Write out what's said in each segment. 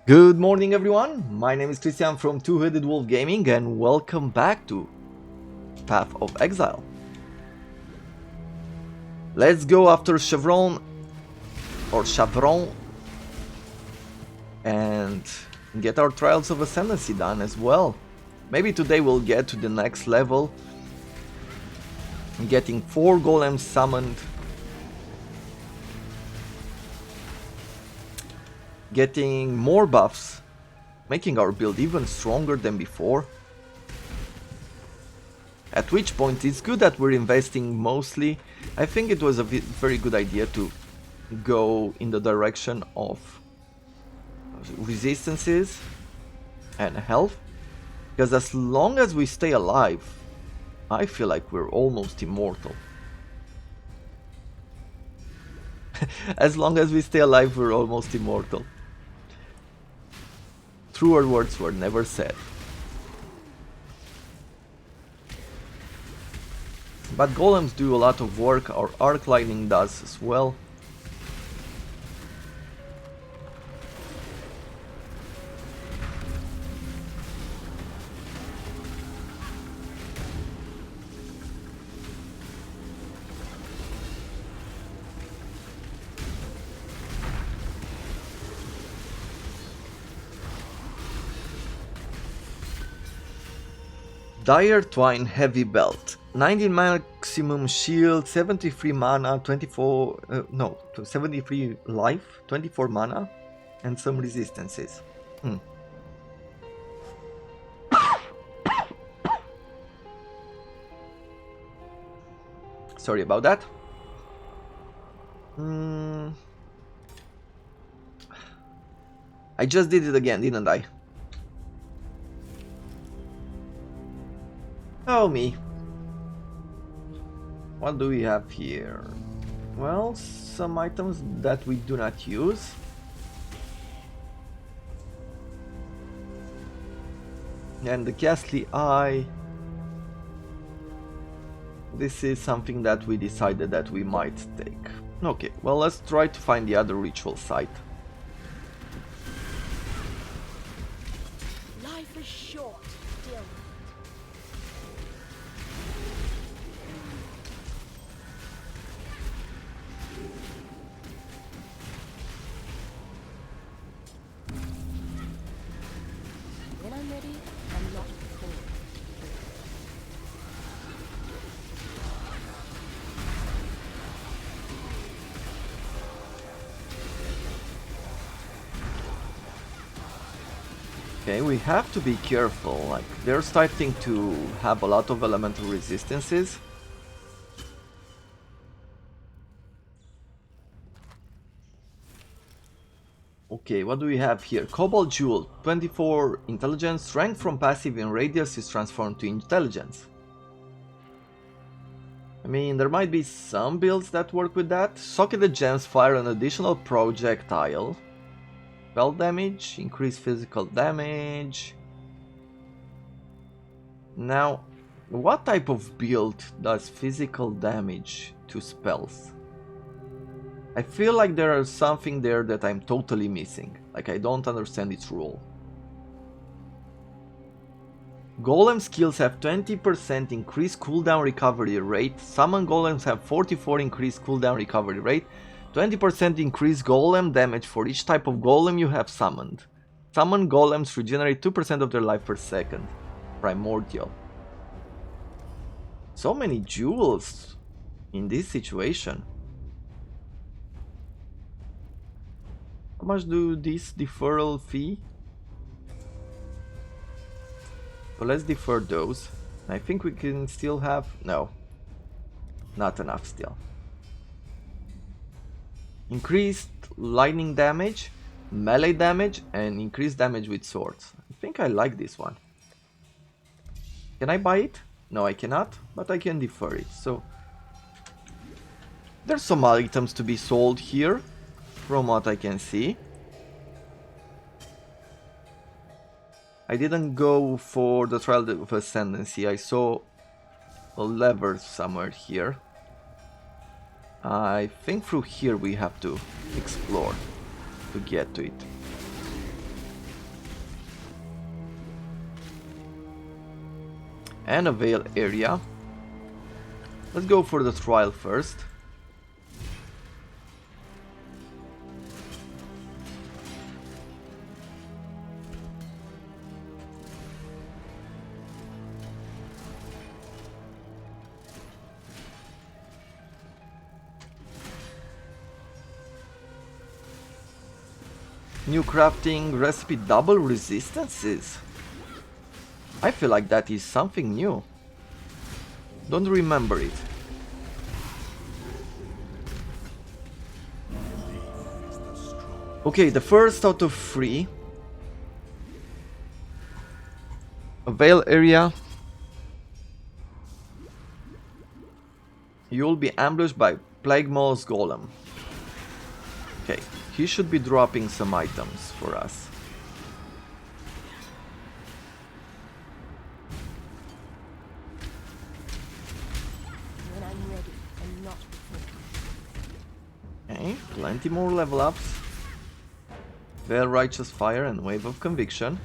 Good morning everyone, my name is Christian from Two-Headed Wolf Gaming and welcome back to Path of Exile. Let's go after Chevron and get our Trials of Ascendancy done as well. Maybe today we'll get to the next level, getting 4 golems summoned, getting more buffs, making our build even stronger than before. At which point it's good that we're investing mostly. I think it was a very good idea to go in the direction of resistances and health, because as long as we stay alive, I feel like we're almost immortal. As long as we stay alive, we're almost immortal. Truer words were never said. But golems do a lot of work, our arc lightning does as well. Dire Twine Heavy Belt, 19 maximum shield, 73 mana, 73 life, 24 mana, and some resistances. Sorry about that. I just did it again, didn't I? Oh me. What do we have here? Well, some items that we do not use. And the Ghastly Eye. This is something that we decided that we might take. Okay, well let's try to find the other ritual site. Life is short, dear. When I'm ready, I'm not before. Okay, we have to be careful, like they're starting to have a lot of elemental resistances. Okay, what do we have here? Cobalt Jewel, 24 intelligence, strength from passive in radius is transformed to intelligence. I mean, there might be some builds that work with that. Socketed gems fire an additional projectile. Spell damage, increase physical damage. Now, what type of build does physical damage to spells? I feel like there is something there that I'm totally missing. Like I don't understand its rule. Golem skills have 20% increased cooldown recovery rate. Summon golems have 44 increased cooldown recovery rate. 20% increased golem damage for each type of golem you have summoned. Summon golems regenerate 2% of their life per second. Primordial. So many jewels in this situation. How much do this deferral fee? So let's defer those. I think we can still have... no. Not enough still. Increased lightning damage, melee damage, and increased damage with swords. I think I like this one. Can I buy it? No, I cannot, but I can defer it. So there's some items to be sold here, from what I can see. I didn't go for the Trial of Ascendancy. I saw a lever somewhere here. I think through here we have to explore to get to it. and a Veil area. Let's go for the trial first. New crafting recipe, double resistances. I feel like that is something new. Don't remember it. Okay, the first out of 3. A Veil area. You'll be ambushed by Plague Maul's Golem. Okay, he should be dropping some items for us. When I'm ready and not before. Okay, plenty more level ups. Veil Righteous Fire and Wave of Conviction.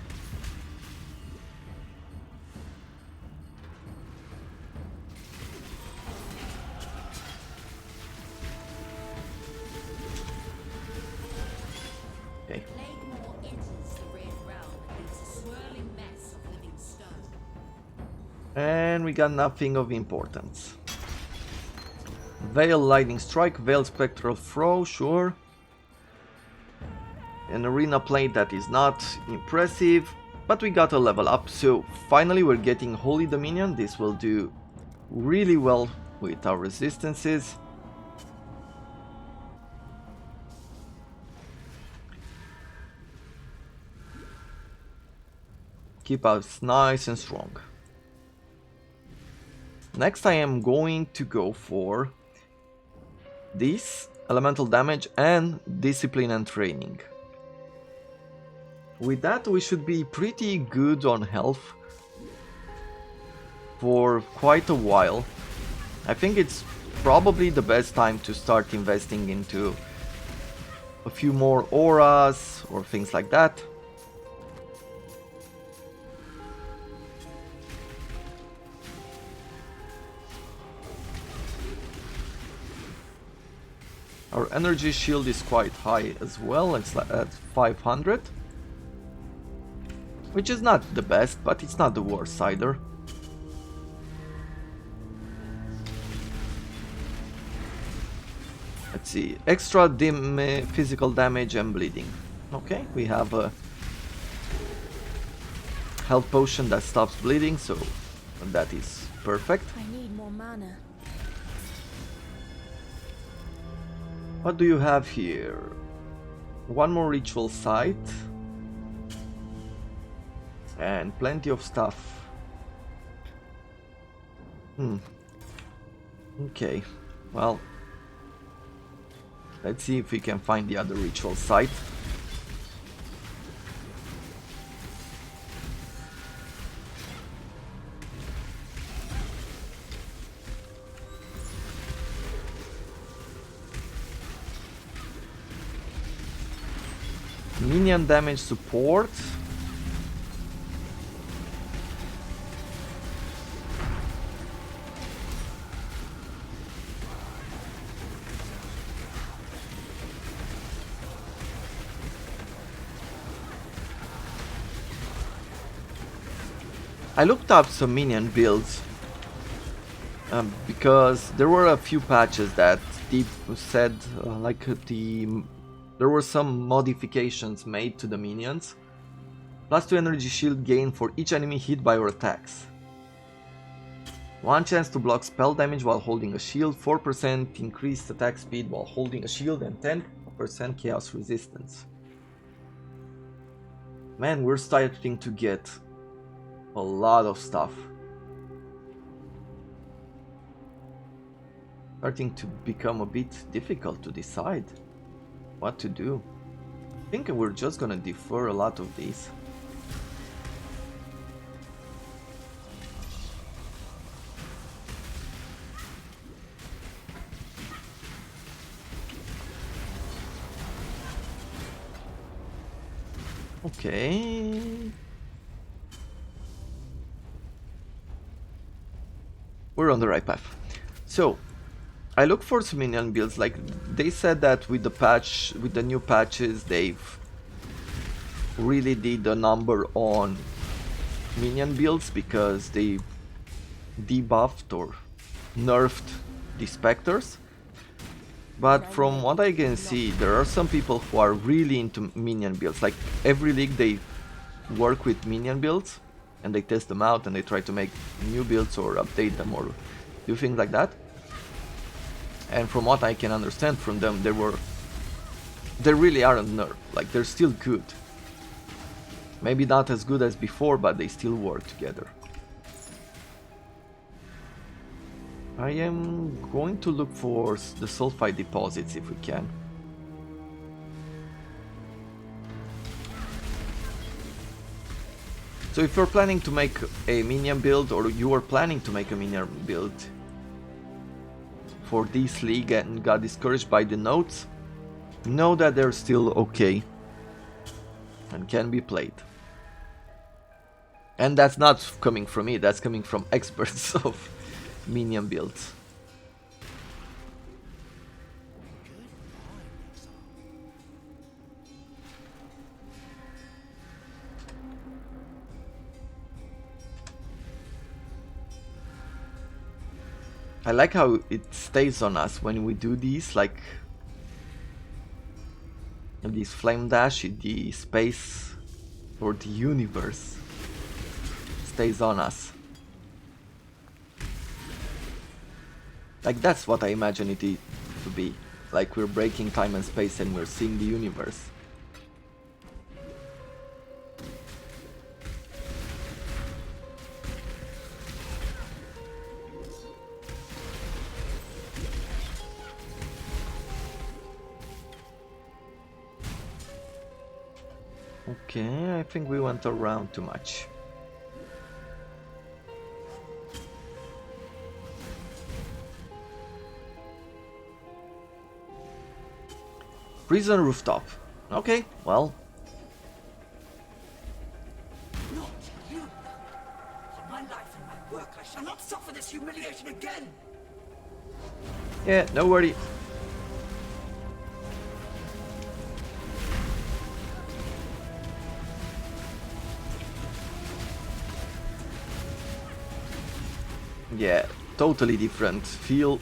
Okay. And we got nothing of importance. Veil Lightning Strike, Veil Spectral Throw, sure. An arena plate that is not impressive, but we got a level up, so finally we're getting Holy Dominion. This will do really well with our resistances. Keep us nice and strong. Next I am going to go for this, elemental damage and discipline and training. With that we should be pretty good on health for quite a while. I think it's probably the best time to start investing into a few more auras or things like that. Our energy shield is quite high as well, it's at 500. Which is not the best, but it's not the worst either. Let's see, extra physical damage and bleeding. Okay, we have a health potion that stops bleeding, so that is perfect. I need more mana. What do you have here? One more ritual site. And plenty of stuff. Okay, well, let's see if we can find the other ritual site. Minion damage support. I looked up some minion builds because there were a few patches that said there were some modifications made to the minions. +2 energy shield gain for each enemy hit by your attacks. 1 chance to block spell damage while holding a shield, 4% increased attack speed while holding a shield, and 10% chaos resistance. Man, we're starting to get a lot of stuff. Starting to become a bit difficult to decide what to do. I think we're just gonna defer a lot of these. Okay. we're on the right path. So I look for some minion builds. Like they said that with the patch, with the new patches, they've really did a number on minion builds because they debuffed or nerfed the specters. But from what I can see, there are some people who are really into minion builds. Like every league they work with minion builds and they test them out and they try to make new builds or update them or do things like that. And from what I can understand from them, they really aren't nerfed. Like they're still good. Maybe not as good as before, but they still work together. I am going to look for the sulfide deposits if we can. So if you're planning to make a minion build, or you are planning to make a minion build for this league and got discouraged by the nodes, know that they're still okay and can be played. And that's not coming from me, that's coming from experts of minion builds. I like how it stays on us when we do these, like this flame dash, the space or the universe stays on us. Like that's what I imagine it to be. Like we're breaking time and space and we're seeing the universe. Okay, I think we went around too much. Prison rooftop. Okay, well. Not you! For my life and my work, I shall not suffer this humiliation again! Yeah, no worry. Yeah, totally different feel.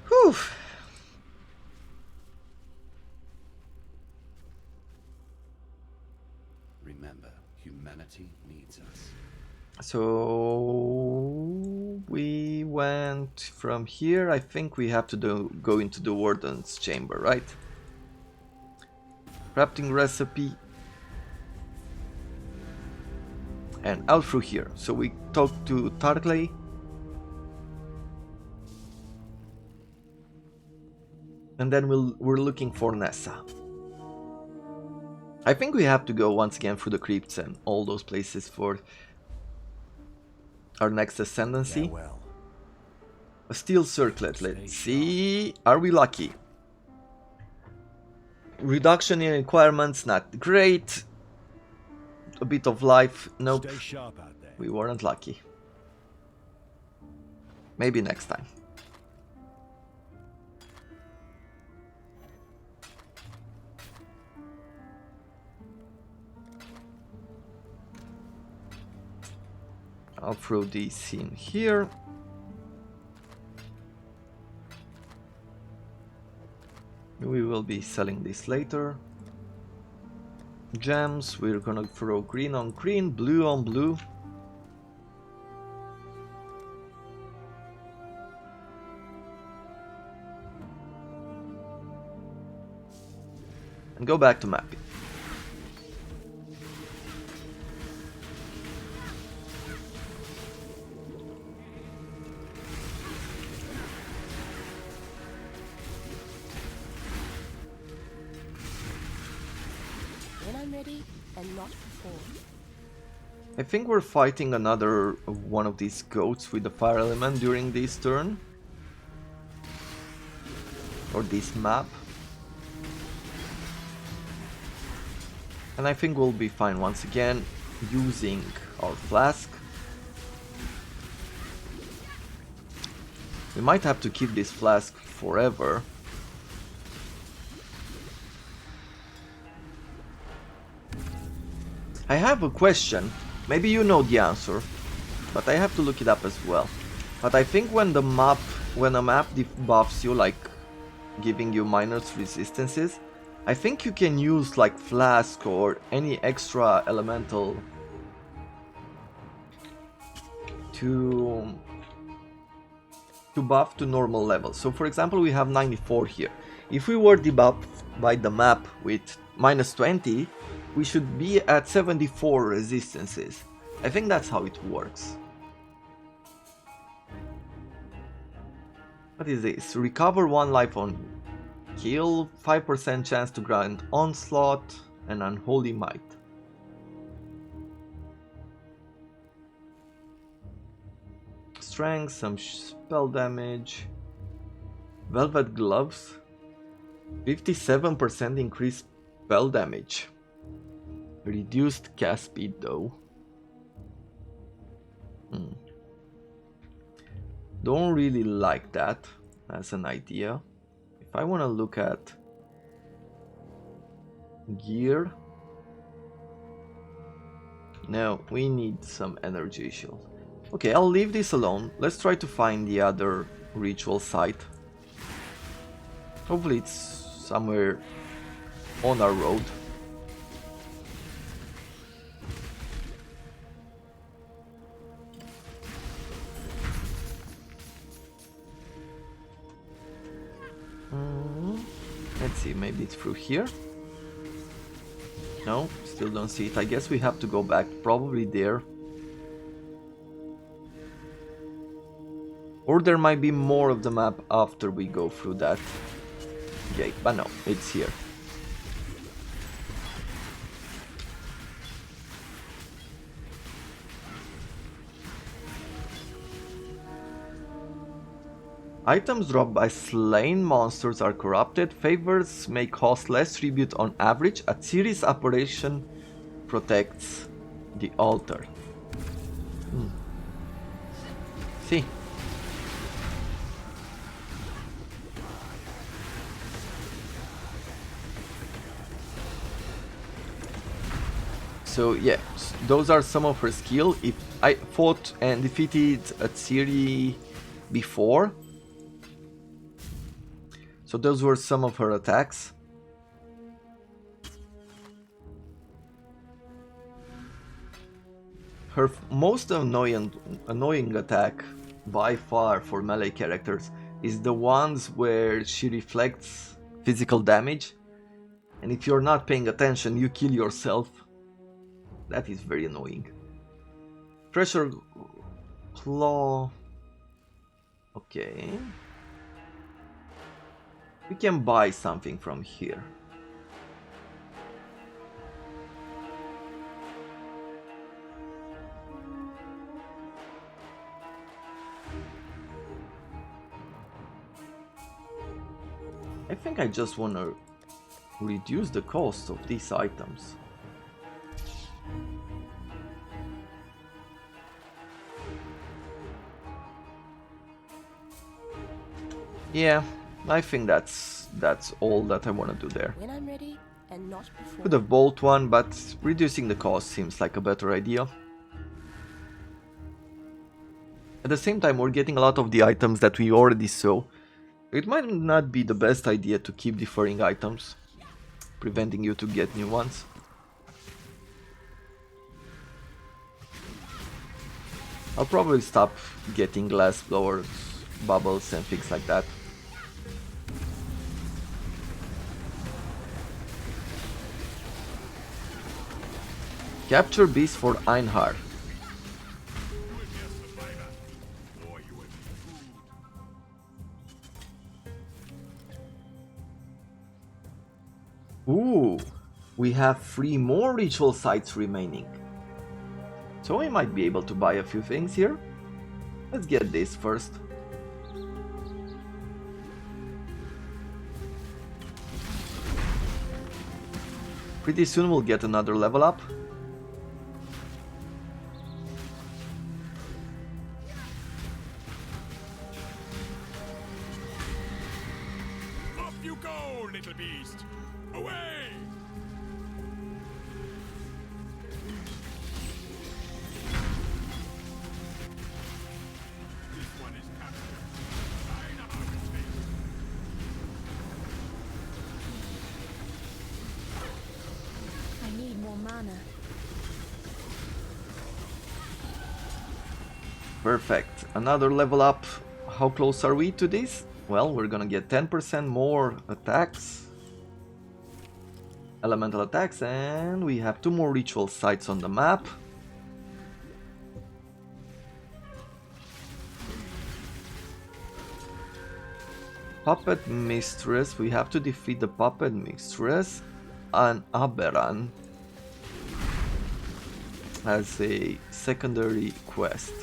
Whew. Remember, humanity needs us. So we went from here. I think we have to go into the Warden's chamber, right? Crafting recipe. And out through here. So we talked to Tarkley. And then we're looking for Nessa. I think we have to go once again through the crypts and all those places for our next ascendancy. Farewell. A steel circlet, let's see. Are we lucky? Reduction in requirements, not great. A bit of life, nope. Stay sharp out there. We weren't lucky. Maybe next time. I'll throw these in here. We will be selling this later. Gems, we're gonna throw green on green, blue on blue. And go back to mapping. I'm ready and not before. I think we're fighting another one of these goats with the fire element during this turn. Or this map. And I think we'll be fine once again using our flask. We might have to keep this flask forever. I have a question. Maybe you know the answer, but I have to look it up as well. But I think when a map debuffs you, like giving you minus resistances, I think you can use like flask or any extra elemental to buff to normal level. So for example, we have 94 here. If we were debuffed by the map with minus 20, we should be at 74 resistances. I think that's how it works. What is this? Recover 1 life on kill, 5% chance to grant onslaught, and unholy might. Strength, some spell damage. Velvet gloves, 57% increased spell damage. Reduced cast speed though. Don't really like that as an idea. If I want to look at gear, no, we need some energy shield. Okay, I'll leave this alone. Let's try to find the other ritual site. Hopefully it's somewhere on our road. Let's see, maybe it's through here. No, still don't see it. I guess we have to go back, probably there. Or there might be more of the map after we go through that gate, but no, it's here. Items dropped by slain monsters are corrupted. Favors may cost less tribute on average. A series operation protects the altar. See. So yeah, those are some of her skill. If I fought and defeated a Ciri before, so those were some of her attacks. Her most annoying attack by far for melee characters is the ones where she reflects physical damage, and if you're not paying attention you kill yourself. That is very annoying. Treasure claw. Okay. We can buy something from here. I think I just want to reduce the cost of these items. Yeah, I think that's all that I want to do there. When I'm ready and not before. Could have bought one, but reducing the cost seems like a better idea. At the same time, we're getting a lot of the items that we already saw. It might not be the best idea to keep deferring items, preventing you to get new ones. I'll probably stop getting glass blowers, bubbles and things like that. Capture beast for Einhar. Ooh, we have 3 more ritual sites remaining. So we might be able to buy a few things here. Let's get this first. Pretty soon we'll get another level up. Off you go, little beast! Away! This one is captured. Line about his face. I need more mana. Perfect. Another level up. How close are we to this? Well, we're gonna get 10% more attacks. Elemental attacks, and we have 2 more ritual sites on the map. Puppet Mistress. We have to defeat the Puppet Mistress. And Aberan as a secondary quest.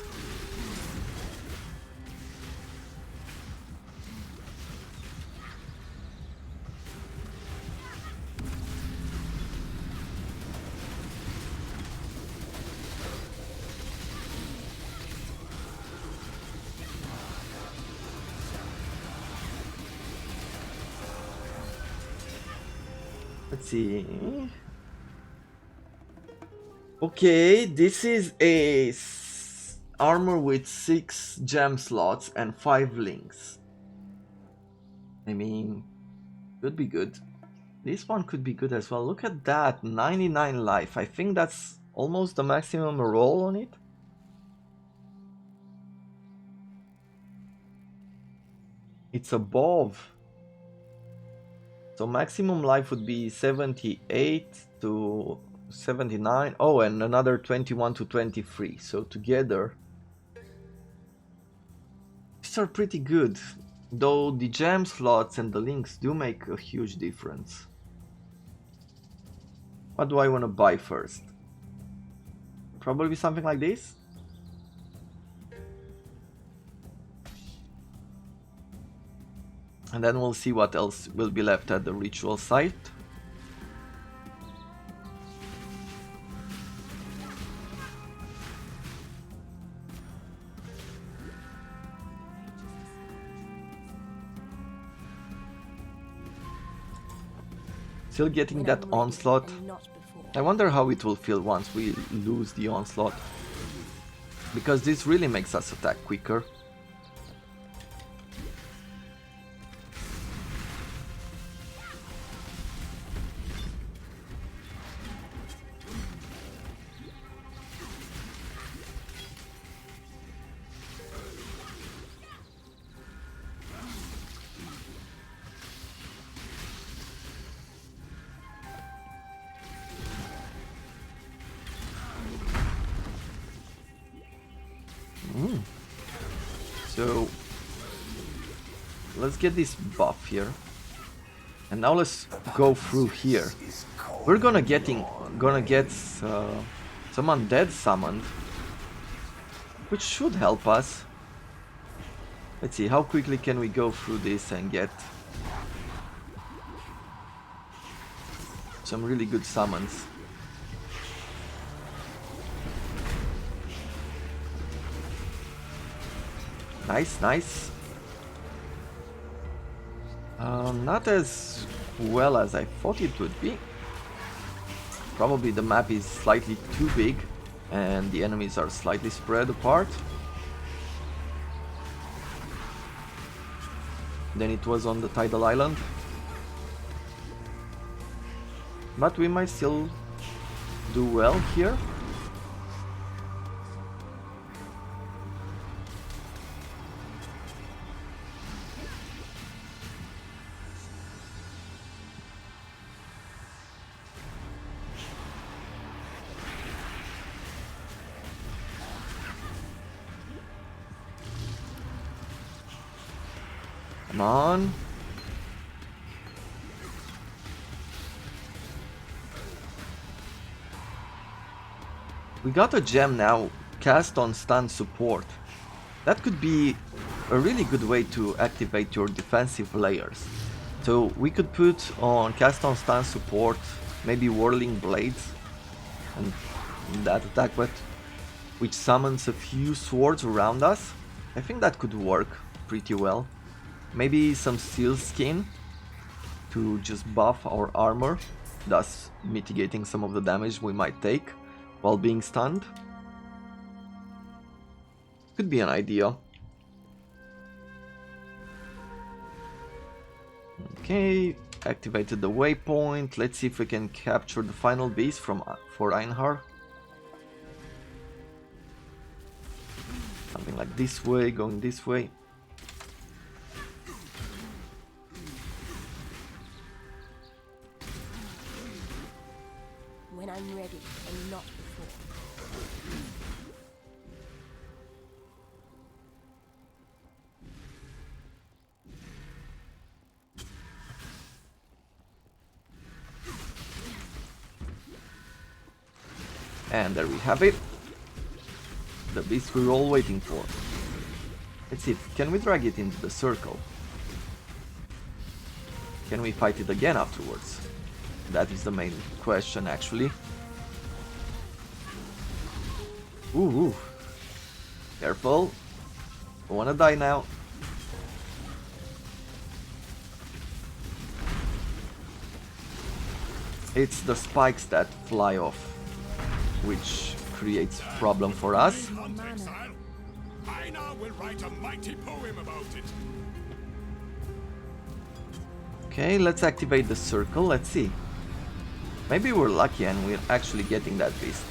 Let's see. Okay, this is a armor with 6 gem slots and 5 links. I mean, could be good. This one could be good as well. Look at that, 99 life. I think that's almost the maximum roll on it. It's above. So maximum life would be 78 to 79. Oh, and another 21 to 23. So together, these are pretty good. Though the gem slots and the links do make a huge difference. What do I want to buy first? Probably something like this. And then we'll see what else will be left at the ritual site. Still getting When that I'm ready onslaught. and not before. I wonder how it will feel once we lose the onslaught. Because this really makes us attack quicker. So let's get this buff here, and now let's go through here. We're gonna get some undead summoned, which should help us. Let's see how quickly can we go through this and get some really good summons. Nice, nice. Not as well as I thought it would be. Probably the map is slightly too big and the enemies are slightly spread apart than it was on the Tidal Island. But we might still do well here. Come on. We got a gem now, cast on stun support. That could be a really good way to activate your defensive layers. So we could put on cast on stun support, maybe whirling blades, and that attack which summons a few swords around us. I think that could work pretty well. Maybe some steel skin to just buff our armor, thus mitigating some of the damage we might take while being stunned. Could be an idea. Okay, activated the waypoint. Let's see if we can capture the final beast for Einhar. Something like this way, going this way. When I'm ready and not before. And there we have it. The beast we were all waiting for. Let's see, can we drag it into the circle? Can we fight it again afterwards? That is the main question, actually. Ooh. Careful. Don't wanna die now. It's the spikes that fly off, which creates problem for us. Hunt Exile. I now will write a mighty poem about it. Okay, let's activate the circle. Let's see. Maybe we're lucky and we're actually getting that beast.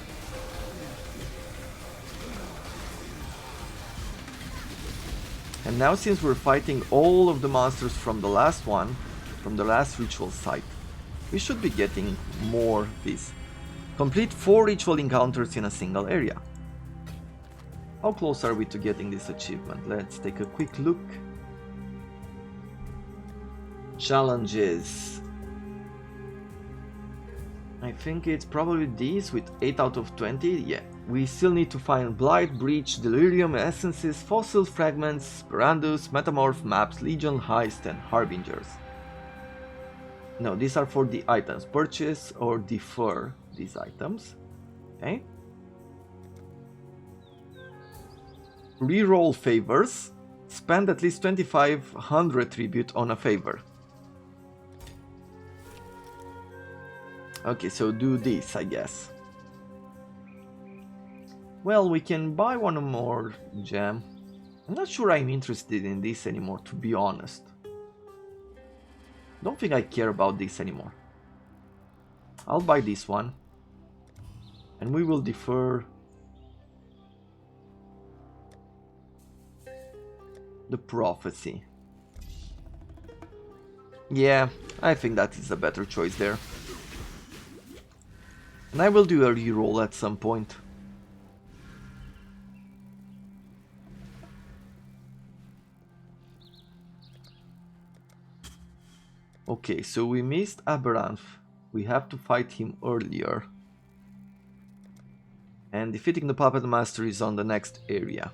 And now, since we're fighting all of the monsters from the last one, from the last ritual site, we should be getting more beasts. Complete 4 ritual encounters in a single area. How close are we to getting this achievement? Let's take a quick look. Challenges. I think it's probably these with 8 out of 20. Yeah. We still need to find Blight, Breach, Delirium, Essences, Fossil Fragments, Brandus, Metamorph, Maps, Legion, Heist, and Harbingers. No, these are for the items. Purchase or defer these items. Okay. Reroll favors. Spend at least 2500 tribute on a favor. Okay, so do this, I guess. Well, we can buy one more gem. I'm not sure I'm interested in this anymore, to be honest. Don't think I care about this anymore. I'll buy this one. And we will defer the prophecy. Yeah, I think that is a better choice there. And I will do a reroll at some point. Okay, so we missed Aberranth. We have to fight him earlier. And defeating the Puppet Master is on the next area.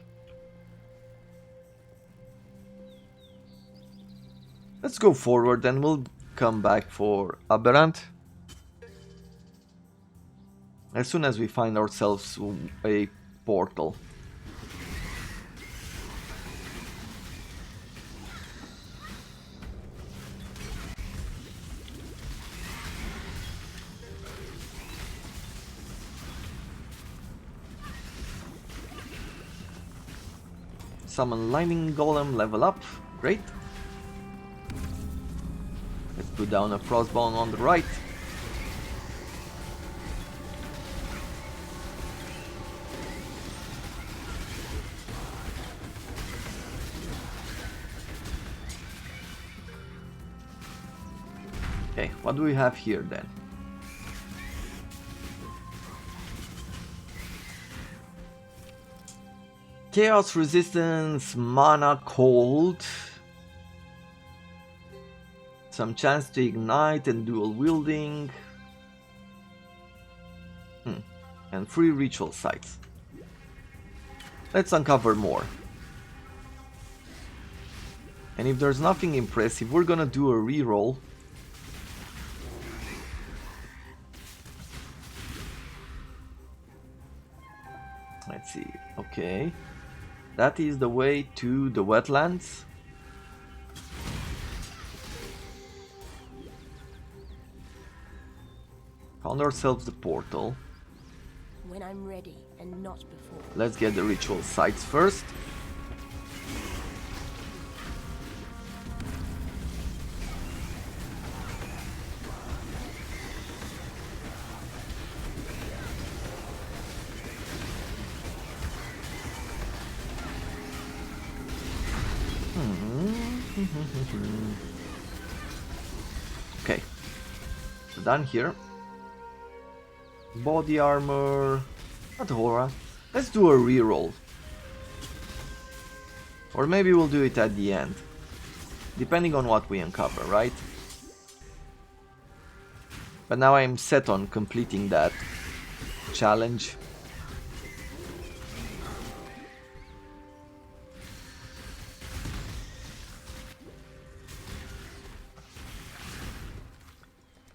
Let's go forward and we'll come back for Aberranth as soon as we find ourselves a portal. Summon Lightning Golem, level up, great. Let's put down a Frostbone on the right. Okay, what do we have here then? Chaos Resistance, Mana Cold. Some chance to ignite and dual wielding. and 3 ritual sites. Let's uncover more. And if there's nothing impressive, we're gonna do a reroll. Let's see. Okay. That is the way to the wetlands. Found ourselves the portal. When I'm ready and not before. Let's get the ritual sites first. Okay, we're done here. Body armor, not aura. Let's do a reroll. Or maybe we'll do it at the end. Depending on what we uncover, right? But now I'm set on completing that challenge.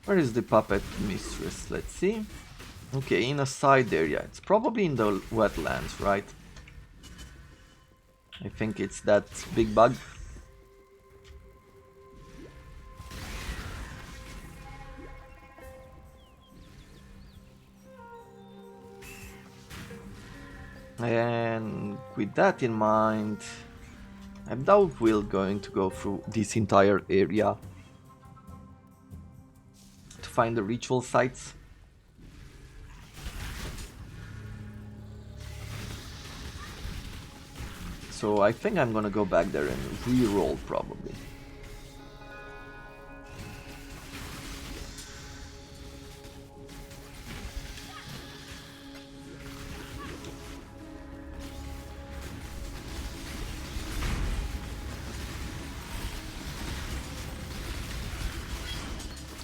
Where is the puppet mistress? Let's see. Okay, in a side area. It's probably in the wetlands, right? I think it's that big bug. And with that in mind, I doubt we're going to go through this entire area to find the ritual sites. So I think I'm gonna go back there and re-roll probably.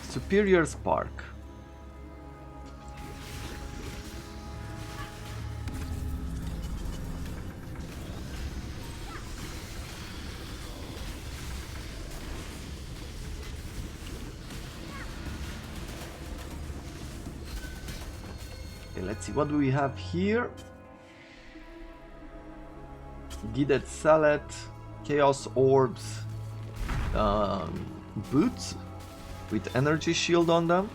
Superior Spark. Okay, let's see, what do we have here? Gidded Salad, Chaos Orbs, boots with energy shield on them,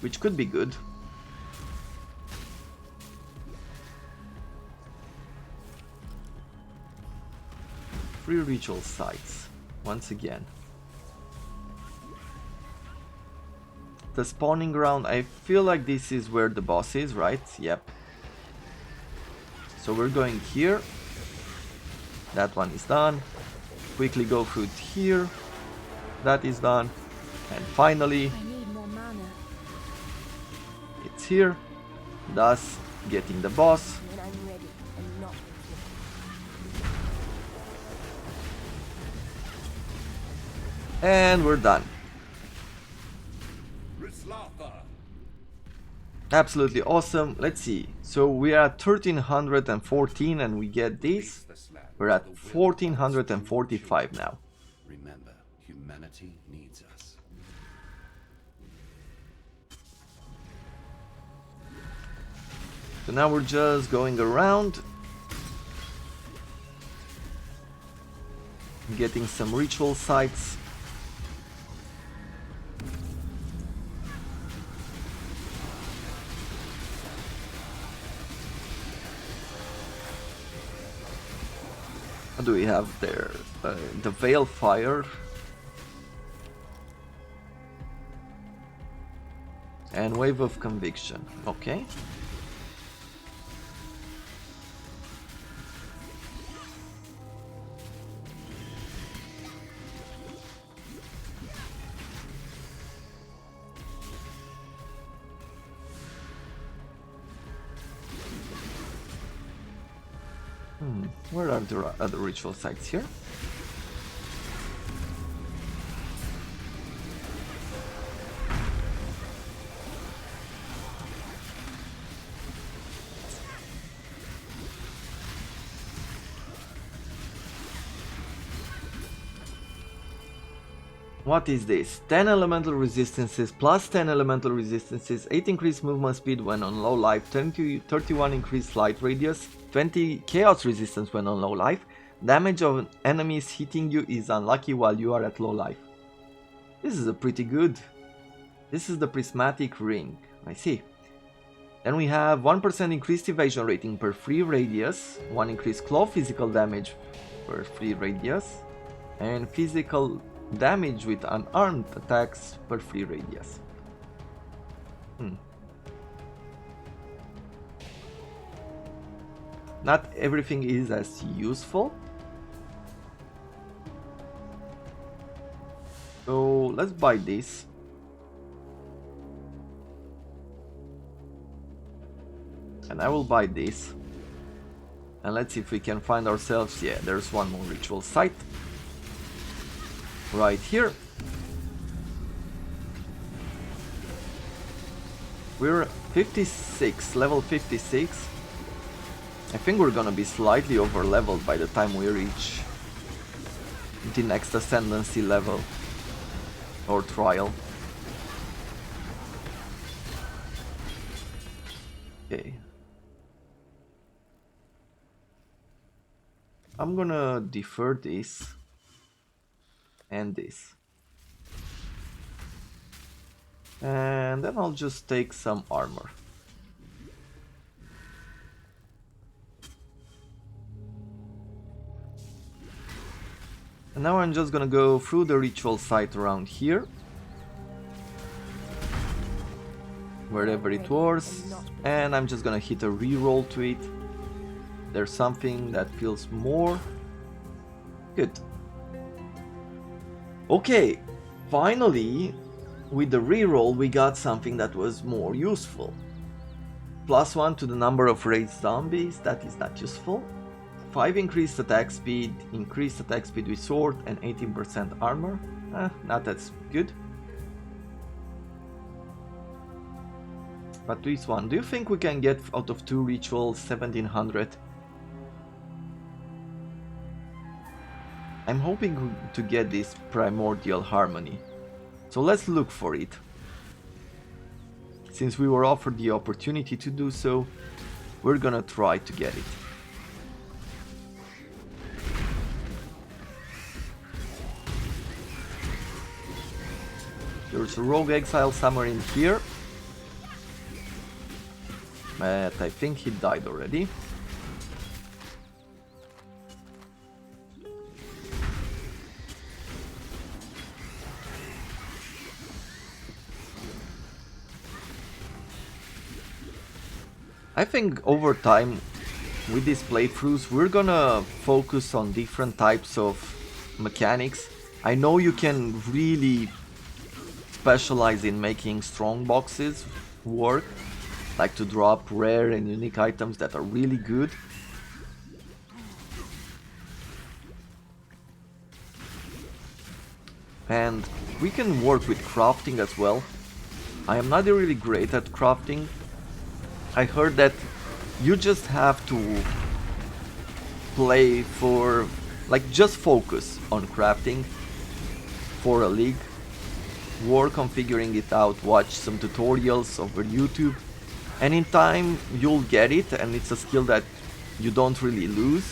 which could be good. Free ritual sites, once again. The spawning ground, I feel like this is where the boss is, right? Yep. So we're going here. That one is done. Quickly go through it here. That is done. And finally, I need more mana. it's here. Thus, getting the boss. When I'm ready and not before. And we're done. Absolutely awesome. Let's see. So we are at 1314 and we get this. We're at 1445 now. Remember, humanity needs us. So now we're just going around, getting some ritual sites. What do we have there? The Veil Fire. And Wave of Conviction. Okay. Where are the other ritual sites here? What is this? 10 elemental resistances plus 10 elemental resistances, 8 increased movement speed when on low life, 31 increased flight radius, 20 chaos resistance when on low life. Damage of enemies hitting you is unlucky while you are at low life. This is a pretty good. This is the prismatic ring. I see. Then we have 1% increased evasion rating per free radius, 1 increased claw physical damage per free radius, and physical damage with unarmed attacks per free radius. Not everything is as useful. So let's buy this. And I will buy this. And let's see if we can find ourselves. Yeah, there's one more ritual site. Right here. We're 56, level 56. I think we're gonna be slightly over leveled by the time we reach the next ascendancy level or trial. Okay. I'm gonna defer this and this. And then I'll just take some armor. And now I'm just gonna go through the ritual site around here. Wherever it was. And I'm just gonna hit a reroll to it. There's something that feels more good. Okay, finally, with the reroll we got something that was more useful. +1 to the number of raised zombies, that is not useful. 5 increased attack speed with sword, and 18% armor. Not that's good. But this one, do you think we can get out of 2 rituals 1700? I'm hoping to get this primordial harmony. So let's look for it. Since we were offered the opportunity to do so, we're gonna try to get it. There's a rogue exile somewhere in here. But I think he died already. I think over time with these playthroughs we're gonna focus on different types of mechanics. I know you can really specialize in making strong boxes work, like to drop rare and unique items that are really good. And we can work with crafting as well. I am not really great at crafting. I heard that you just have to play for, like, just focus on crafting for a league, work on figuring it out, watch some tutorials over YouTube, and in time you'll get it, and it's a skill that you don't really lose.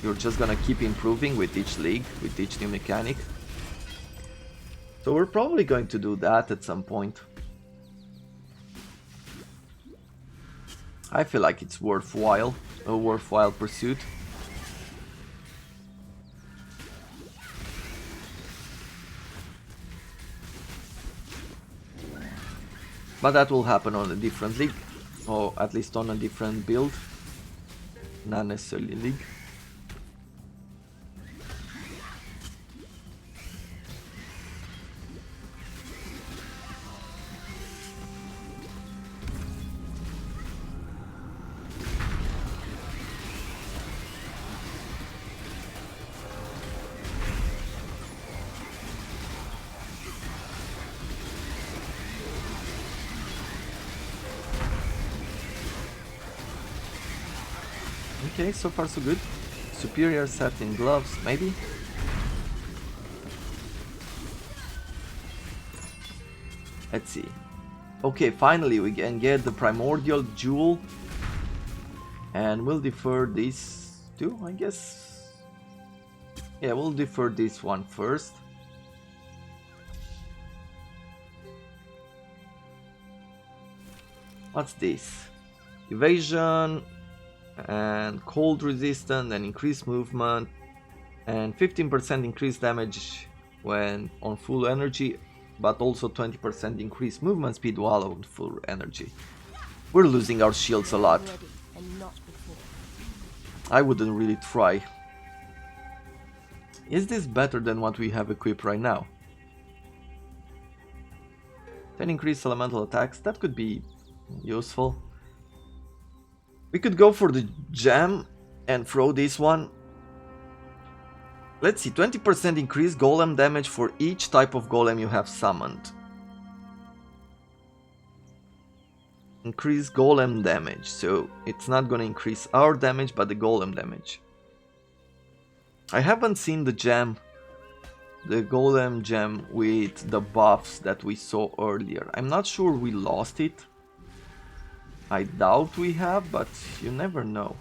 You're just gonna keep improving with each league, with each new mechanic. So we're probably going to do that at some point. I feel like it's worthwhile, a worthwhile pursuit. But that will happen on a different league, or at least on a different build, not necessarily league. Okay, so far so good. Superior set in gloves, maybe? Let's see. Okay, finally we can get the primordial jewel. And we'll defer this too, I guess. Yeah, we'll defer this one first. What's this? Evasion and cold resistance and increased movement and 15% increased damage when on full energy, but also 20% increased movement speed while on full energy. We're losing our shields a lot. Ready and not before. I wouldn't really try. Is this better than what we have equipped right now? 10 increased elemental attacks, that could be useful. We could go for the gem and throw this one. Let's see, 20% increased golem damage for each type of golem you have summoned. Increase golem damage, so it's not gonna increase our damage but the golem damage. I haven't seen the gem, the golem gem with the buffs that we saw earlier. I'm not sure we lost it. I doubt we have, but you never know.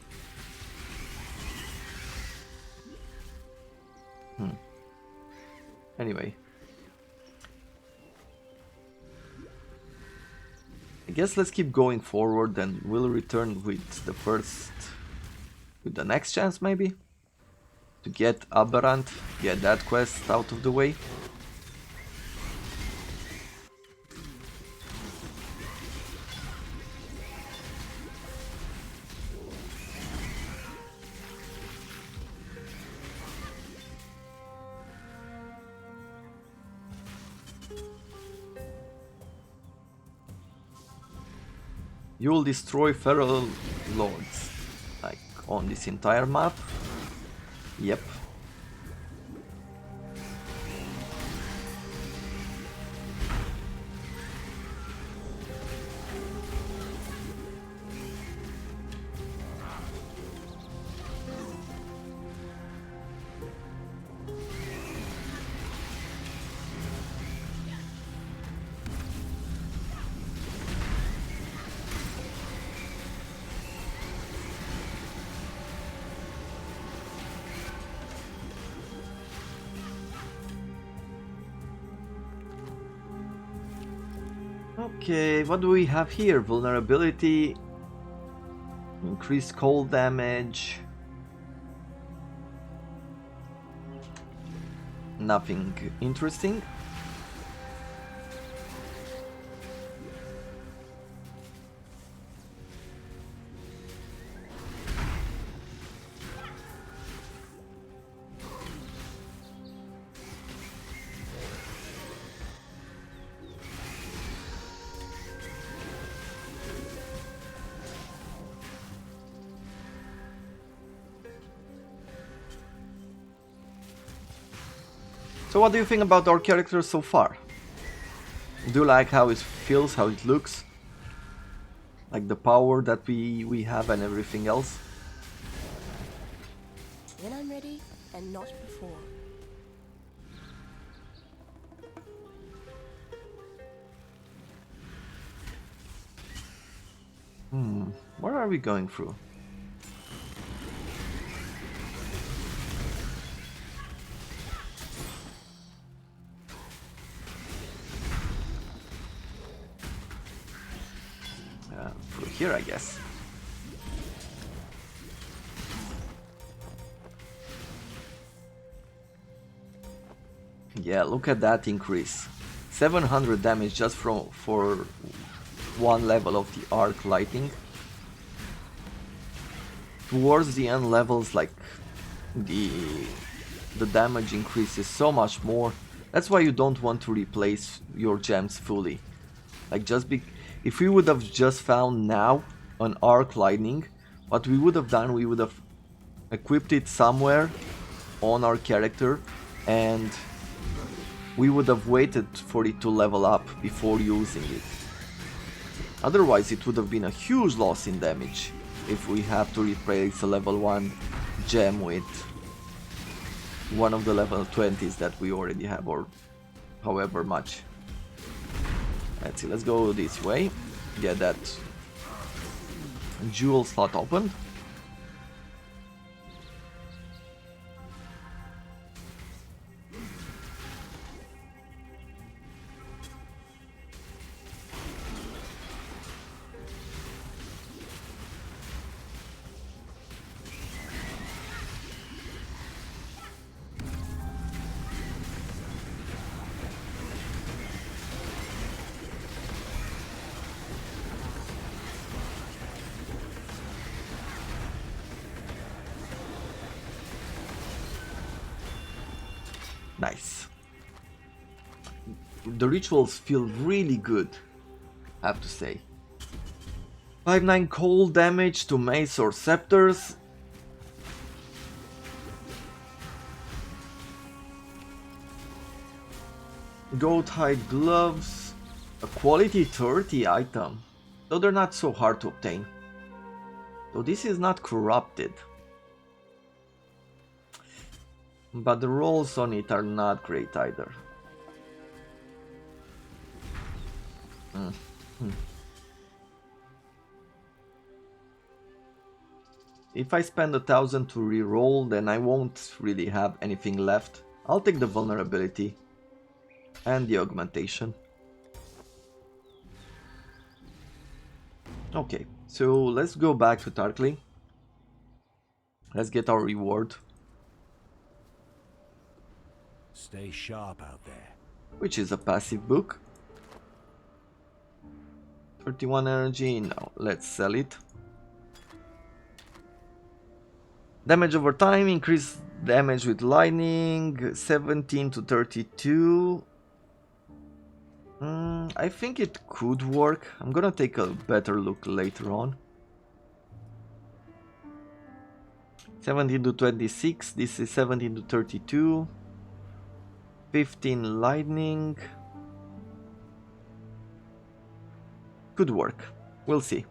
Anyway. I guess let's keep going forward and we'll return with the next chance maybe? To get Aberrant, get that quest out of the way. You will destroy feral lords, like on this entire map. Yep. Okay, what do we have here? Vulnerability, increased cold damage. Nothing interesting. So what do you think about our character so far? Do you like how it feels, how it looks? Like the power that we have and everything else? When I'm ready and not before. Where are we going through? Through here, I guess. Yeah, look at that increase. 700 damage just for one level of the arc lighting. Towards the end levels, like the damage increases so much more. That's why you don't want to replace your gems fully. Like if we would have just found now an arc lightning, what we would have done, we would have equipped it somewhere on our character and we would have waited for it to level up before using it. Otherwise it would have been a huge loss in damage if we have to replace a level 1 gem with one of the level 20s that we already have, or however much. Let's see, let's go this way. Get that jewel slot opened. Nice. The rituals feel really good, I have to say. 5-9 cold damage to mace or scepters. Goat hide gloves. A quality 30 item. Though they're not so hard to obtain. Though this is not corrupted. But the rolls on it are not great either. If I spend 1,000 to re-roll, then I won't really have anything left. I'll take the vulnerability and the augmentation. Okay, so let's go back to Tarkling. Let's get our reward. Stay sharp out there. Which is a passive book. 31 energy, now let's sell it. Damage over time, increase damage with lightning, 17 to 32. I think it could work. I'm gonna take a better look later on. 17 to 26, this is 17 to 32. 15 lightning. Could work. We'll see.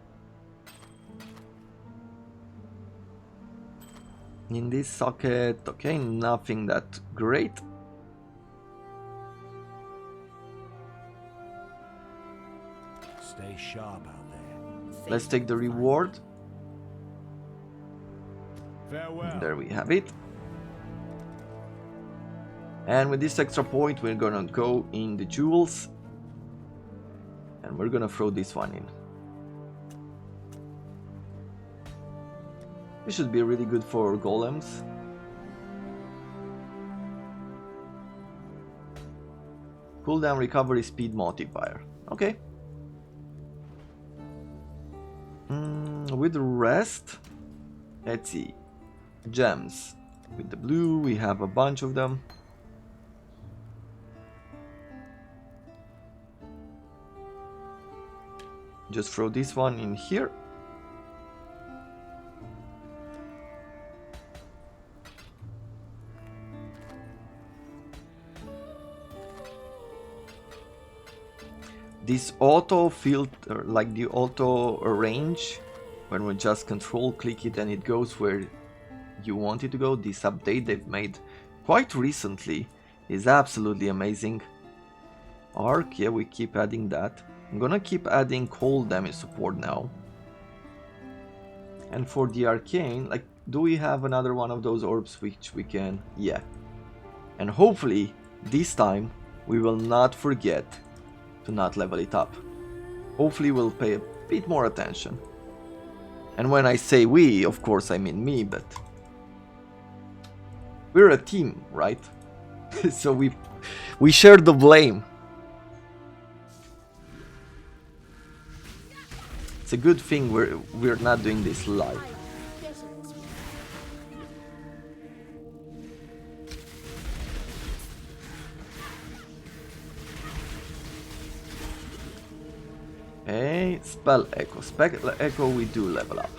In this socket, okay, nothing that great. Stay sharp out there. Let's take the reward. Farewell. There we have it. And with this extra point, we're gonna go in the jewels. And we're gonna throw this one in. This should be really good for golems. Cooldown recovery speed multiplier. Okay. With the rest, let's see. Gems. With the blue, we have a bunch of them. Just throw this one in here. This auto filter, like the auto arrange, when we just control click it and it goes where you want it to go, this update they've made quite recently is absolutely amazing. Arc, yeah, we keep adding that. I'm gonna keep adding cold damage support now. And for the arcane, like, do we have another one of those orbs which we can? Yeah. And hopefully, this time, we will not forget to not level it up. Hopefully we'll pay a bit more attention. And when I say we, of course I mean me, but we're a team, right? So we share the blame. It's a good thing we're not doing this live. Okay, spell echo. Spell echo we do level up.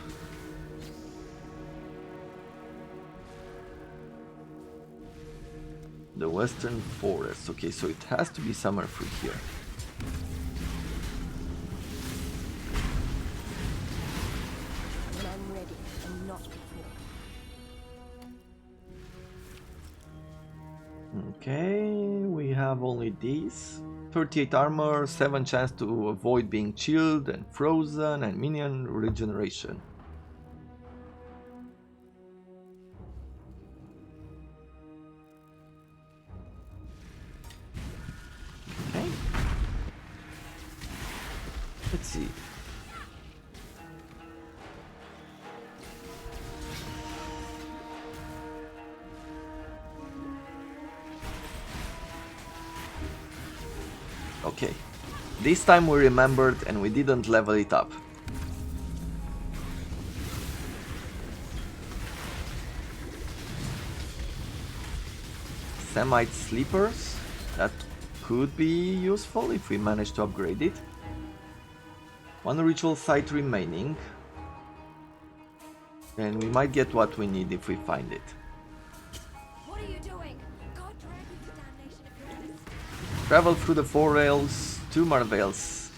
The Western Forest. Okay, so it has to be somewhere through here. When I'm ready and not before. Okay, we have only these. 38 armor, 7 chance to avoid being chilled and frozen, and minion regeneration. Okay. Let's see. Okay, this time we remembered and we didn't level it up. Semite sleepers, that could be useful if we manage to upgrade it. One ritual site remaining, and we might get what we need if we find it. What are you doing? God drag you to damnation if you're doing this. Travel through the 4 rails to Marvel's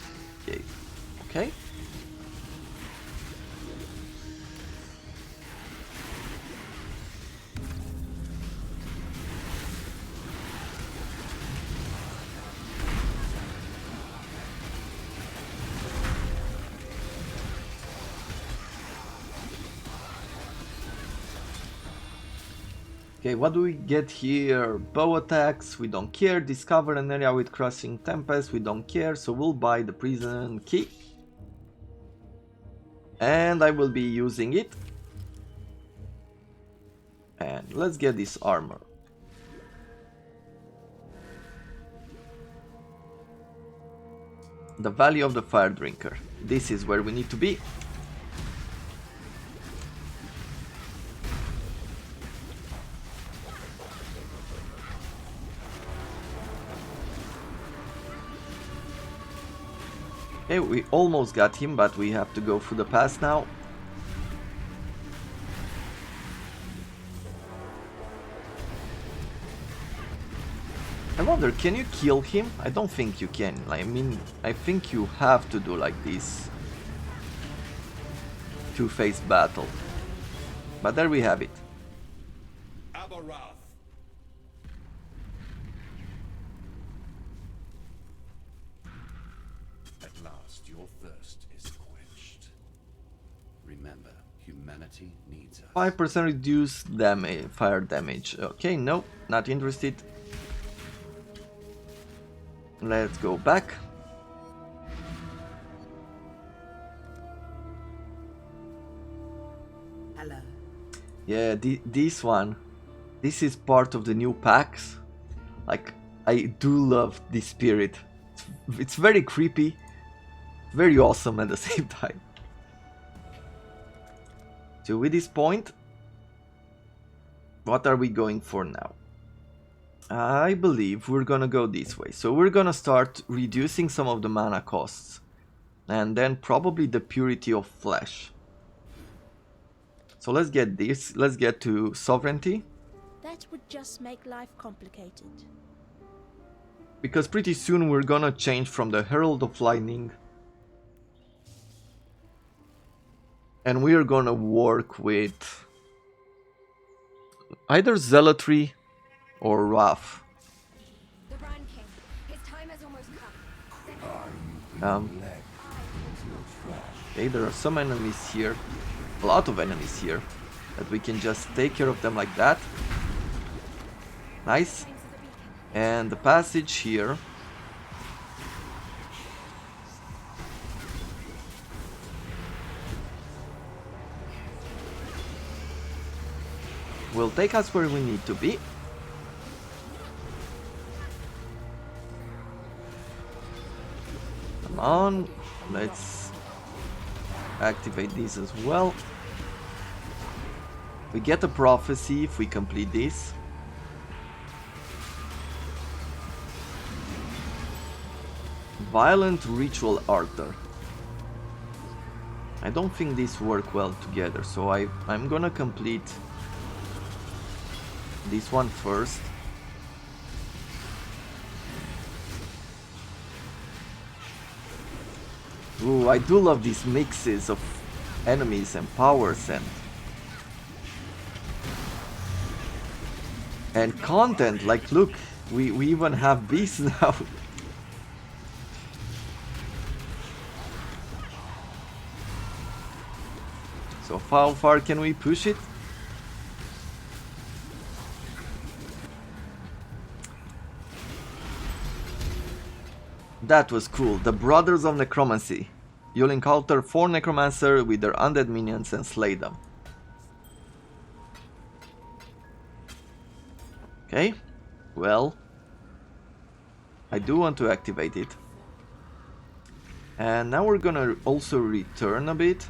gate. Okay. Okay, what do we get here? Bow attacks, we don't care. Discover an area with crushing tempest, we don't care. So we'll buy the prison key. And I will be using it. And let's get this armor. The Valley of the Fire Drinker. This is where we need to be. Okay, we almost got him, but we have to go through the pass now. I wonder, can you kill him? I don't think you can. I mean, I think you have to do like this two-phase battle. But there we have it. Aberrath. At last, your thirst is quenched. Remember, humanity needs us. 5% reduced damage, fire damage. Okay, no, not interested. Let's go back. Hello. Yeah, this one. This is part of the new packs. Like, I do love this spirit. It's very creepy, very awesome at the same time. So with this point, what are we going for now? I believe we're gonna go this way. So we're gonna start reducing some of the mana costs. And then probably the purity of flesh. So let's get this. Let's get to sovereignty. That would just make life complicated. Because pretty soon we're gonna change from the Herald of Lightning. And we're gonna work with either Zealotry or Wrath. The Brand King. His time has almost come. Okay, there are some enemies here. A lot of enemies here. That we can just take care of them like that. Nice. And the passage here. Will take us where we need to be. Come on, let's activate these as well. We get a prophecy if we complete this. Violent Ritual Altar. I don't think these work well together, so I'm gonna complete this one first. Ooh, I do love these mixes of enemies and powers and content. Like, look, we even have beasts now. So how far can we push it? That was cool. The Brothers of Necromancy. You'll encounter 4 Necromancer with their undead minions and slay them. Okay, well, I do want to activate it. And now we're gonna also return a bit.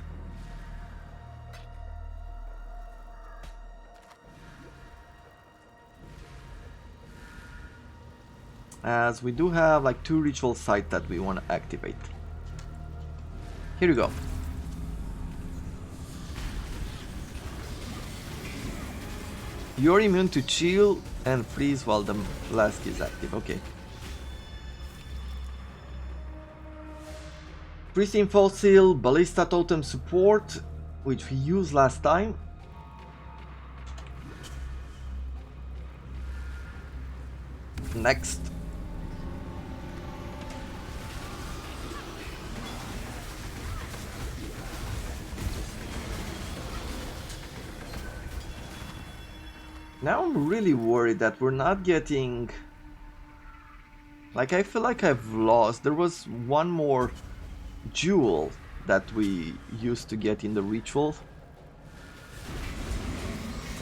As we do have like 2 ritual sites that we want to activate. Here you go. You're immune to chill and freeze while the flask is active. Okay. Pristine Fossil, Ballista Totem support, which we used last time. Next. Now I'm really worried that we're not getting... Like, I feel like I've lost. There was one more jewel that we used to get in the ritual.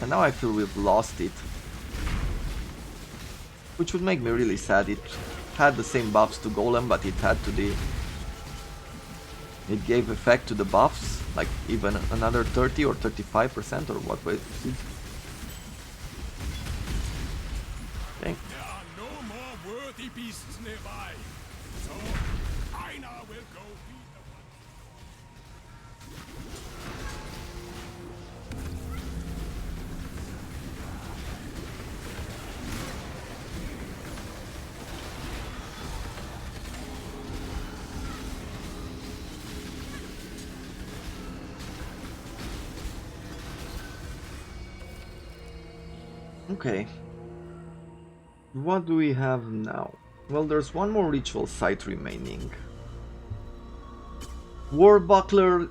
And now I feel we've lost it. Which would make me really sad. It had the same buffs to Golem, but it had to the... It gave effect to the buffs, like even another 30 or 35% or what was it? Okay. There are no more worthy beasts nearby. So, Einar will go feed the one. Okay. What do we have now? Well, there's one more ritual site remaining. War Buckler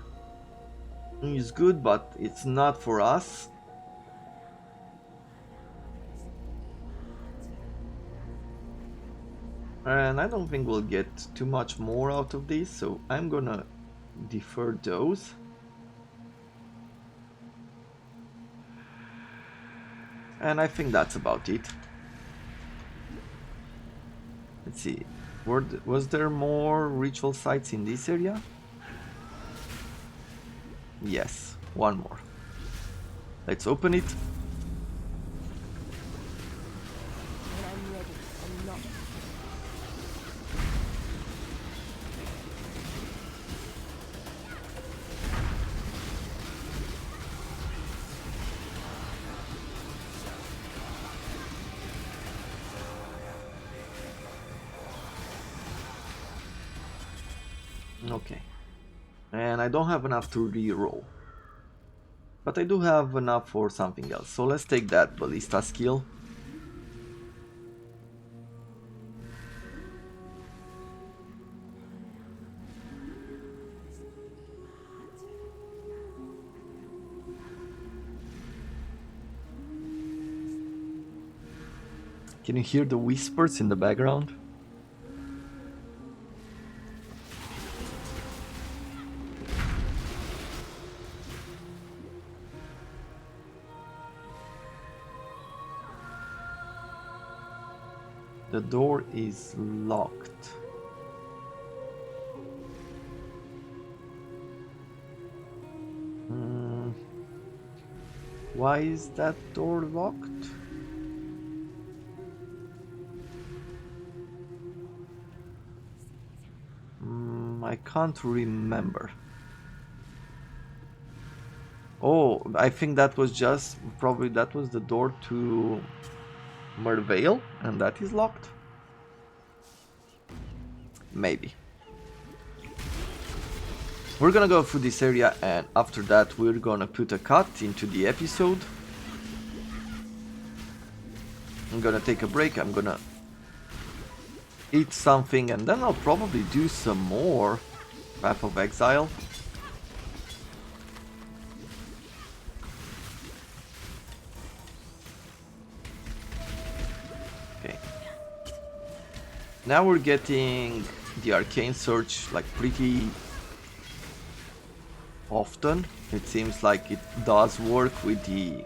is good, but it's not for us. And I don't think we'll get too much more out of this, so I'm gonna defer those. And I think that's about it. Let's see, was there more ritual sites in this area? Yes, one more. Let's open it. When I'm ready, I'm not. Okay. And I don't have enough to re-roll. But I do have enough for something else. So let's take that Ballista skill. Can you hear the whispers in the background? The door is locked. Why is that door locked? I can't remember. Oh, I think that was just probably that was the door to Merveil, and that is locked? Maybe. We're gonna go through this area, and after that we're gonna put a cut into the episode. I'm gonna take a break, I'm gonna eat something, and then I'll probably do some more Path of Exile. Now we're getting the Arcane Surge like pretty often. It seems like it does work with the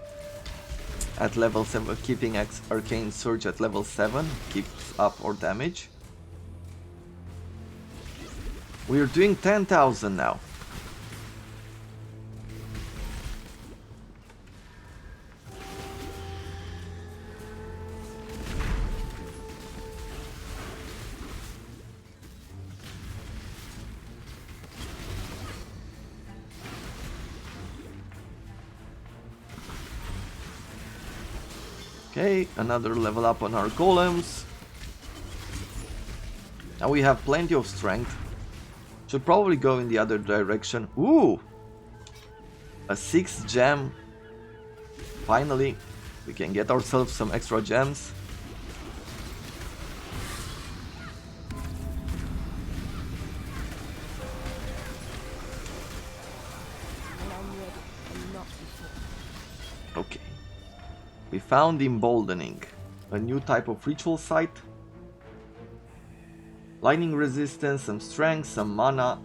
at level 7, keeping Arcane Surge at level 7 keeps up our damage. We're doing 10,000 now. Okay, another level up on our golems. Now we have plenty of strength. Should probably go in the other direction. Ooh! A 6 gem. Finally, we can get ourselves some extra gems. Okay. We found Emboldening, a new type of ritual site. Lightning resistance, some strength, some mana.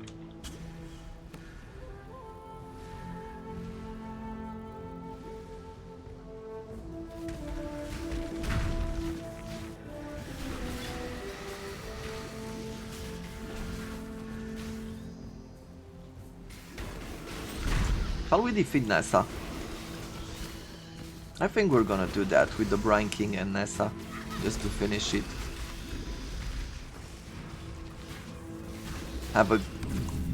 Shall we defeat Nessa? I think we're gonna do that with the Brine King and Nessa, just to finish it. Have a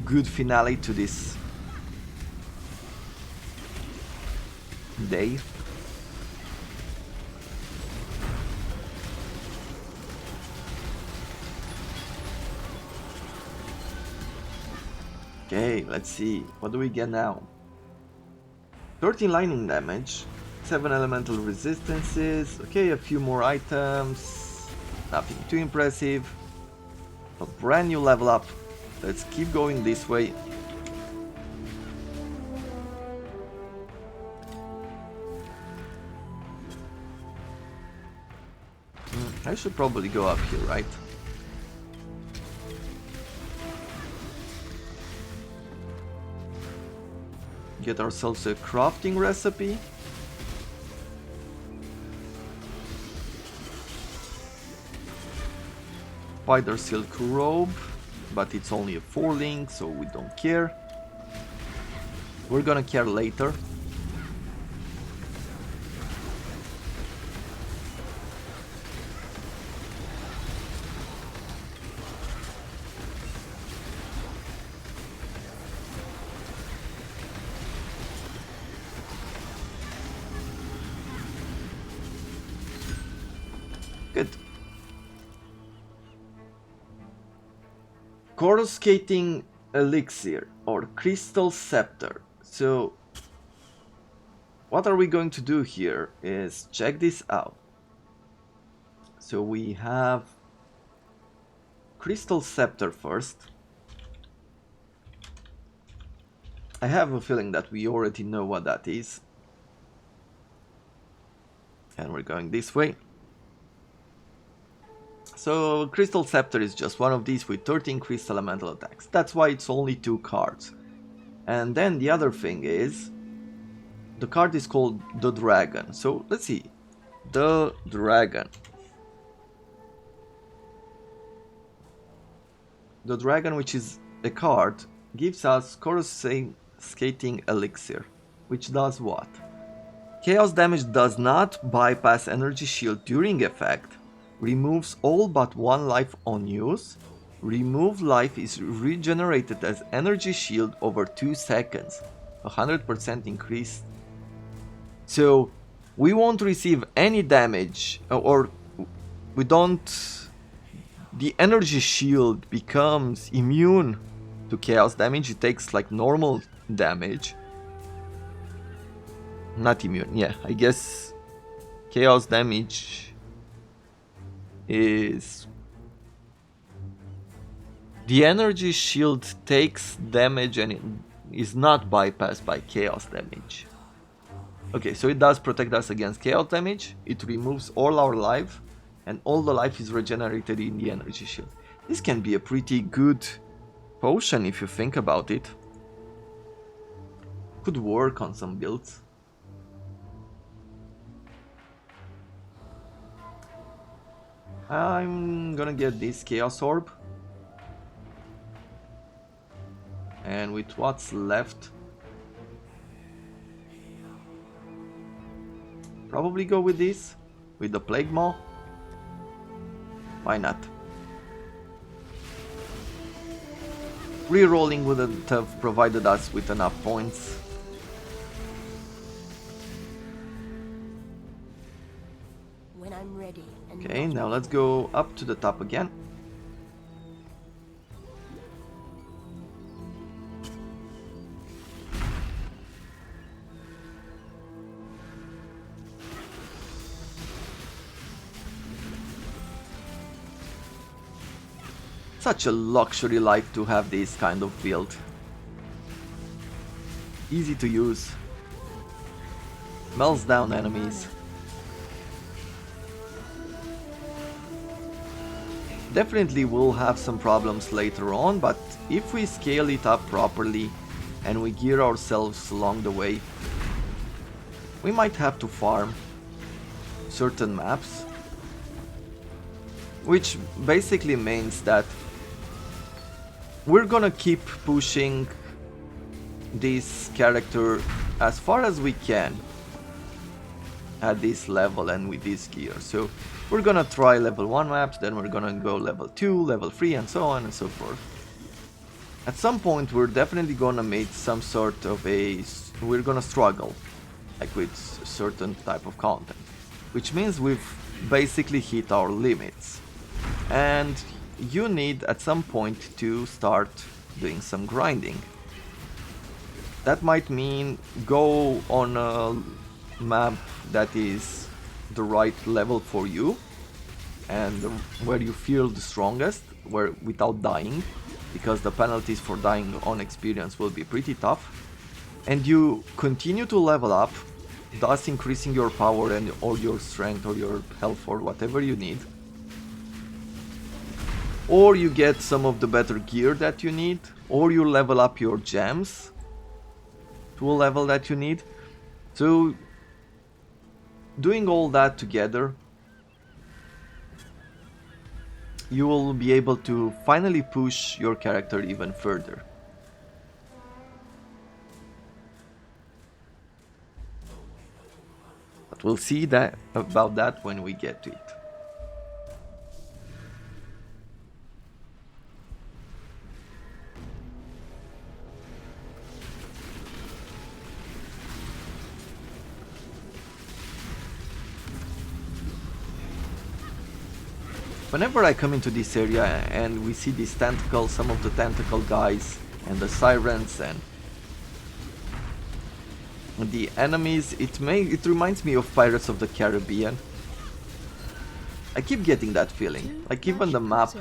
good finale to this day. Okay, let's see. What do we get now? 13 lightning damage. 7 elemental resistances, okay, a few more items, nothing too impressive, a brand new level up. Let's keep going this way. I should probably go up here, right? Get ourselves a crafting recipe. Spider Silk Robe, but it's only a 4-link, so we don't care. We're gonna care later. Good. Coruscating Elixir or Crystal Scepter. So what are we going to do here is check this out. So we have Crystal Scepter first. I have a feeling that we already know what that is. And we're going this way. So Crystal Scepter is just one of these with 13 crystal elemental attacks. That's why it's only 2 cards. And then the other thing is, the card is called the Dragon. So let's see, the Dragon. The Dragon, which is a card, gives us Coruscating Elixir, which does what? Chaos damage does not bypass energy shield during effect. Removes all but 1 life on use. Removed life is regenerated as energy shield over 2 seconds. 100% increase. So we won't receive any damage, or we don't... The energy shield becomes immune to chaos damage. It takes like normal damage. Not immune, yeah, I guess chaos damage is... The energy shield takes damage and it is not bypassed by chaos damage. Okay, so it does protect us against chaos damage. It removes all our life. and all the life is regenerated in the energy shield. This can be a pretty good potion if you think about it. Could work on some builds. I'm gonna get this Chaos Orb. And with what's left, probably go with this, with the Plague Maw. Why not? Rerolling wouldn't have provided us with enough points. When I'm ready. And Okay, not now let's go up to the top again. Such a luxury life to have this kind of build. Easy to use. Melts down enemies. Definitely will have some problems later on, but if we scale it up properly and we gear ourselves along the way, we might have to farm certain maps, which basically means that we're gonna keep pushing this character as far as we can at this level and with this gear. So we're gonna try level 1 maps, then we're gonna go level 2, level 3 and so on and so forth. At some point we're definitely gonna make some sort of we're gonna struggle like with certain type of content, which means we've basically hit our limits. And you need at some point to start doing some grinding. That might mean go on a map that is the right level for you and where you feel the strongest, without dying, because the penalties for dying on experience will be pretty tough, and you continue to level up, thus increasing your power and or your strength or your health or whatever you need. Or you get some of the better gear that you need, or you level up your gems to a level that you need. So doing all that together, you will be able to finally push your character even further. But we'll see about that when we get to it. Whenever I come into this area and we see these tentacles, some of the tentacle guys and the sirens and the enemies, it reminds me of Pirates of the Caribbean. I keep getting that feeling, like even the map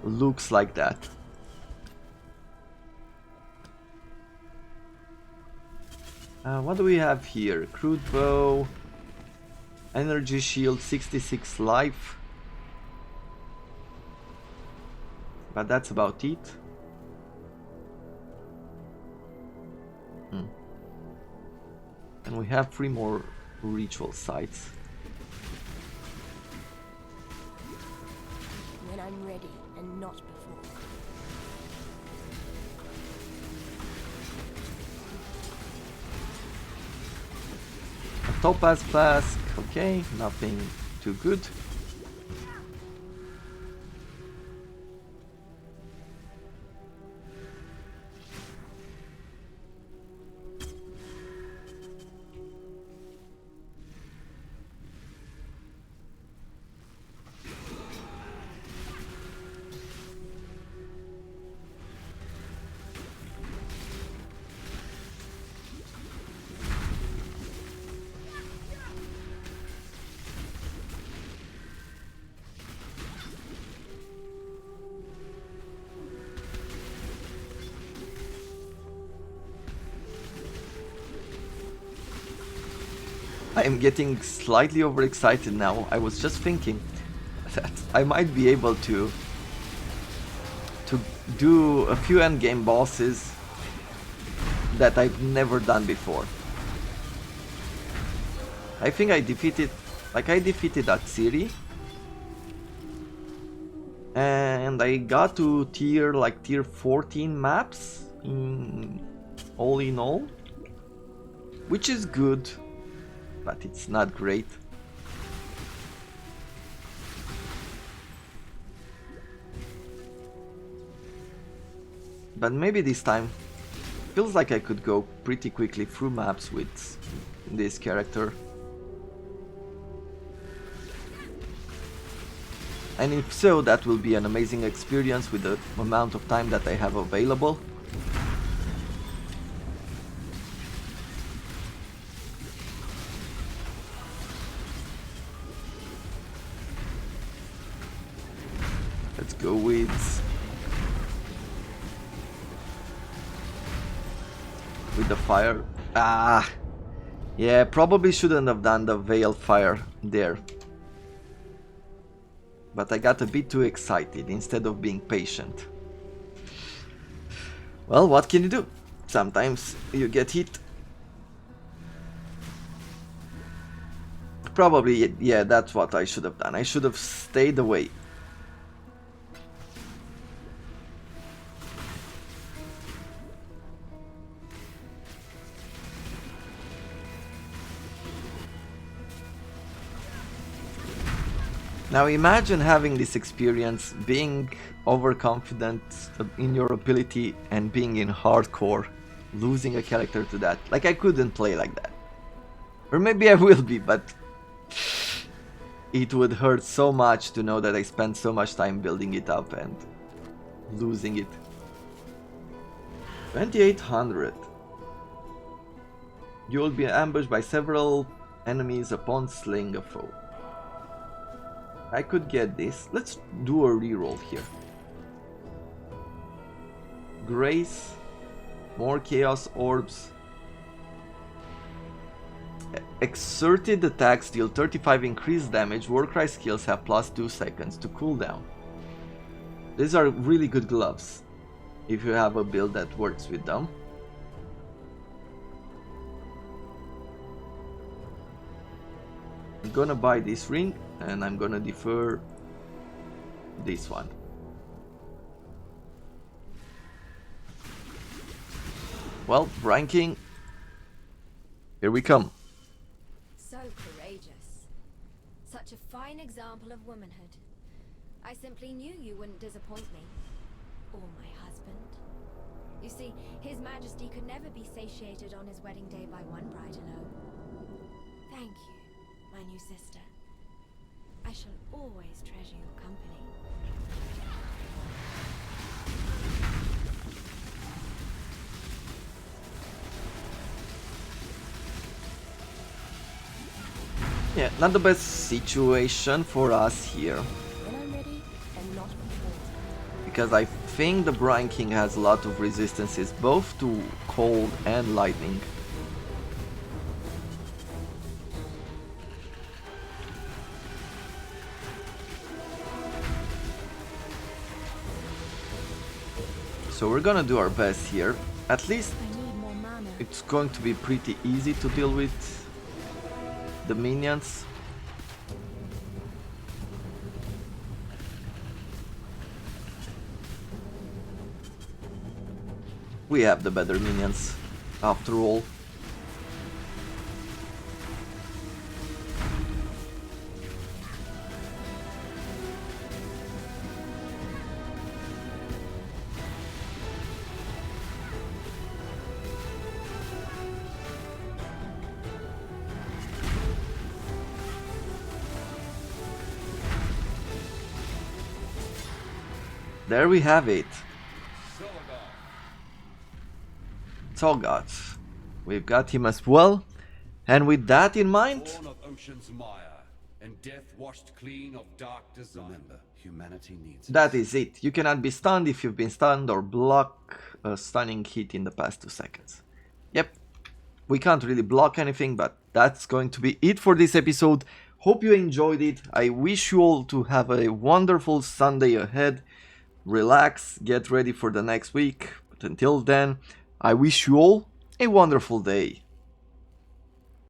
looks like that. What do we have here? Crude bow, energy shield, 66 life. But that's about it. And we have 3 more ritual sites. when I'm ready and not before. A topaz flask, okay, nothing too good. I am getting slightly overexcited now. I was just thinking, that I might be able to do a few endgame bosses that I've never done before. I think I defeated TbXie, and I got to tier 14 maps in all, which is good, but it's not great. But maybe this time feels like I could go pretty quickly through maps with this character. And if so, that will be an amazing experience with the amount of time that I have available. Let's go with the fire. Yeah, probably shouldn't have done the veil fire there. But I got a bit too excited instead of being patient. Well, what can you do? Sometimes you get hit. Probably, yeah, that's what I should have done. I should have stayed away. Now imagine having this experience, being overconfident in your ability and being in hardcore, losing a character to that. Like, I couldn't play like that. Or maybe I will be, but it would hurt so much to know that I spent so much time building it up and losing it. 2800. You will be ambushed by several enemies upon slaying a foe. I could get this. Let's do a reroll here. Grace, more chaos orbs. Exerted attacks deal 35 increased damage. Warcry skills have plus 2 seconds to cooldown. These are really good gloves if you have a build that works with them. I'm gonna buy this ring and I'm gonna defer this one. Well, ranking, here we come. So courageous. Such a fine example of womanhood. I simply knew you wouldn't disappoint me. Or my husband. You see, His Majesty could never be satiated on his wedding day by one bride alone. Thank you, my new sister. I shall always treasure your company. Yeah, not the best situation for us here. When I'm ready and not before. Because I think the Brine King has a lot of resistances both to cold and lightning. So we're gonna do our best here. At least I need more mana. it's going to be pretty easy to deal with the minions. We have the better minions, after all. There we have it. Togoth. We've got him as well. And with that in mind, Born of ocean's mire, and death washed clean of dark desire. Remember, humanity needs that is it. You cannot be stunned if you've been stunned or block a stunning hit in the past 2 seconds. Yep. We can't really block anything, but that's going to be it for this episode. Hope you enjoyed it. I wish you all to have a wonderful Sunday ahead. Relax, get ready for the next week. But until then, I wish you all a wonderful day.